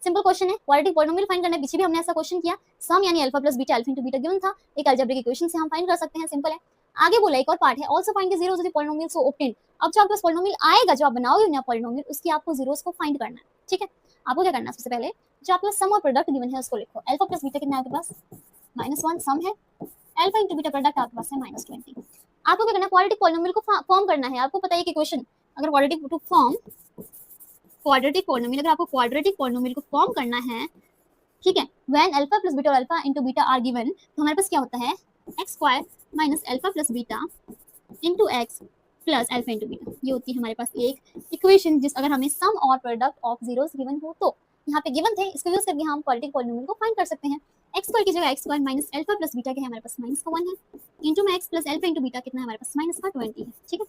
Simple question है, quadratic polynomial find करना है। पीछे भी हमने ऐसा क्वेश्चन किया, सम यानी alpha plus beta, alpha into beta given था, एक अलजेब्रिक इक्वेशन से हम फाइंड कर सकते हैं, सिंपल है। आगे बोला एक और पार्ट है, also find the zeros of the polynomial so obtain. अब जो आपके पास पॉलिनोमियल आएगा, जो आप बनाओगे ना पॉलिनोमियल, उसकी आपको जीरोस को फाइंड करना है, ठीक है। आपको क्या करना है, सबसे पहले जो आपके पास सम और प्रोडक्ट गिवन है उसको लिखो। अल्फा प्लस बीटा कितना है आपके पास, -1 सम है, अल्फा इनटू बीटा प्रोडक्ट आपके पास है -20। आपको क्या करना है, क्वाड्रेटिक पॉलिनोमियल को फॉर्म करना है। आपको पता है कि इक्वेशन अगर quadratic to form quadratic polynomial, अगर आपको क्वाड्रेटिक पॉलिनोमियल को फॉर्म करना है, ठीक है, व्हेन अल्फा प्लस बीटा और alpha into beta are given, तो हमारे पास क्या होता है, x square minus alpha plus beta into x plus alpha into beta. ये होती है हमारे पास एक इक्वेशन, जिस अगर हमें सम और प्रोडक्ट ऑफ जीरोस गिवन हो तो यहाँ पे गिवन थे, इसको यूज करके हम क्वाड्रेटिक पॉलिनोमियल को फाइंड कर सकते हैं। x स्क्वायर की जगह x square minus alpha plus beta क्या है हमारे पास -1 है, इनटू में x plus alpha into beta कितना है हमारे पास -20 है, ठीक है।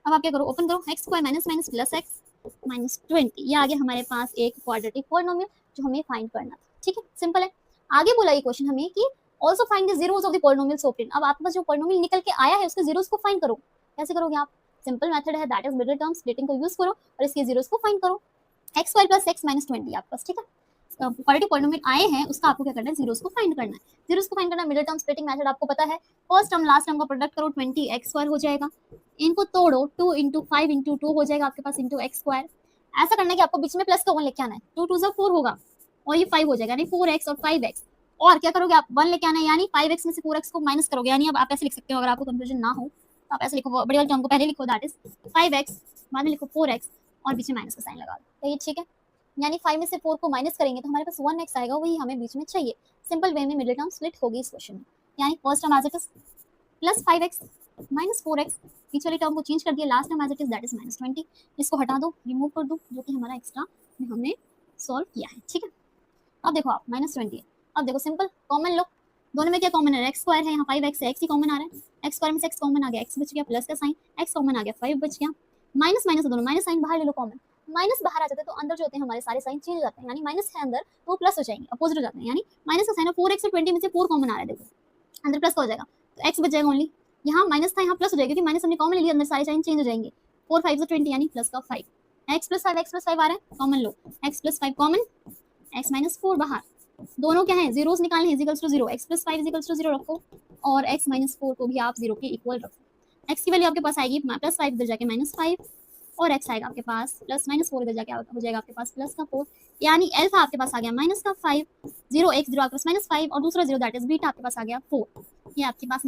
अब आप क्या करो, ओपन करो, x square minus minus plus x -20, ये आ गया हमारे पास एक क्वाड्रेटिक पॉलिनोमियल जो हमें फाइंड करना था, ठीक है, सिंपल है। आगे बोला ये क्वेश्चन हमें कि also find the zeros of the polynomial so obtain. अब आपके पास जो पॉलिनोमियल निकल के आया है उसके जीरोस को फाइंड करो। कैसे करोगे आप, सिंपल मेथड है, that is middle term splitting को यूज करो और इसके जीरोस को फाइंड करो। x square plus x minus 20 आपके पास, ठीक है। क्वाड्रेटिक पॉलिनोमियल आए हैं, उसका आपको क्या करना है, जीरोस को फाइंड करना है। जीरोस को फाइंड करना, मिडिल टर्म स्प्लिटिंग मेथड आपको पता है, फर्स्ट टर्म लास्ट टर्म का प्रोडक्ट करो, 20x स्क्वायर हो जाएगा, इनको तोड़ो, 2 × 5 × 2 हो जाएगा आपके पास इनटू x स्क्वायर। ऐसा करना है कि आपको बीच में प्लस का 1 लेके आना है, 2 2 4 होगा और ये 5 हो जाएगा, यानी 4x और 5x। और क्या करोगे आप, 1 लेके आना है, यानी 5x में से 4x को माइनस करोगे, यानी अब आप ऐसे लिख सकते हो, अगर आपको कंफ्यूजन ना हो तो आप ऐसे लिखो, बड़ी वाली टर्म को पहले लिखो, दैट इज 5x, बाद में लिखो 4x और बीच में माइनस का साइन लगा दो, तो ये ठीक है। यानी 5 में से 4 को माइनस करेंगे तो हमारे पास 1x आएगा, वही हमें बीच में चाहिए। सिंपल वे में मिडिल टर्म स्प्लिट होगी इस क्वेश्चन में, यानी first term as it is plus 5x minus 4x, बीच वाली टर्म को चेंज कर दिया, last term as it is that is -20। इसको हटा दो, रिमूव कर दो, जो कि हमारा एक्स्ट्रा में हमने सॉल्व किया है, ठीक है। अब देखो आप -20 है, अब देखो सिंपल कॉमन लो, दोनों में क्या कॉमन है, x स्क्वायर है, यहाँ 5x है, x ही कॉमन आ रहा है, x स्क्वायर में से x कॉमन आ गया, x बच गया, प्लस का साइन, x कॉमन आ गया, 5 बच गया, माइनस माइनस दोनों, माइनस साइन बाहर ले लो कॉमन, माइनस बाहर आ जाते हैं तो अंदर जो होते हैं हमारे सारे साइन चेंज हो जाते हैं, यानी माइनस है अंदर तो वो प्लस हो जाएंगे, अपोजिट हो जाते हैं, यानी माइनस का साइन है, 4x और 20 में से 4 कॉमन आ रहा है, देखो अंदर प्लस का हो जाएगा तो x बच जाएगा ओनली, यहाँ माइनस था यहाँ प्लस हो जाएगा, क्योंकि माइनस हमने कॉमन ले लिया, अंदर सारे साइन चेंज हो जाएंगे, 4 5 से 20 यानी प्लस का 5, x प्लस 5 आ रहा है, कॉमन लो, x plus 5 common, x minus 4 बाहर, दोनों क्या है, जीरोस निकालने हैं, equals to 0, x plus 5 equals to 0 रखो और x माइनस 4 को भी आप 0 के इक्वल रखो। x की वैल्यू आपके पास आएगी प्लस 5 इधर जाके -5 और x आएगा आपके पास प्लस -4 इधर जाके हो जाएगा आपके पास प्लस का 4, यानी अल्फा आपके पास आ गया माइनस का 5, 0 x 0 आपके पास -5 और दूसरा 0 दैट इज बीटा आपके पास आ गया 4। ये आपके पास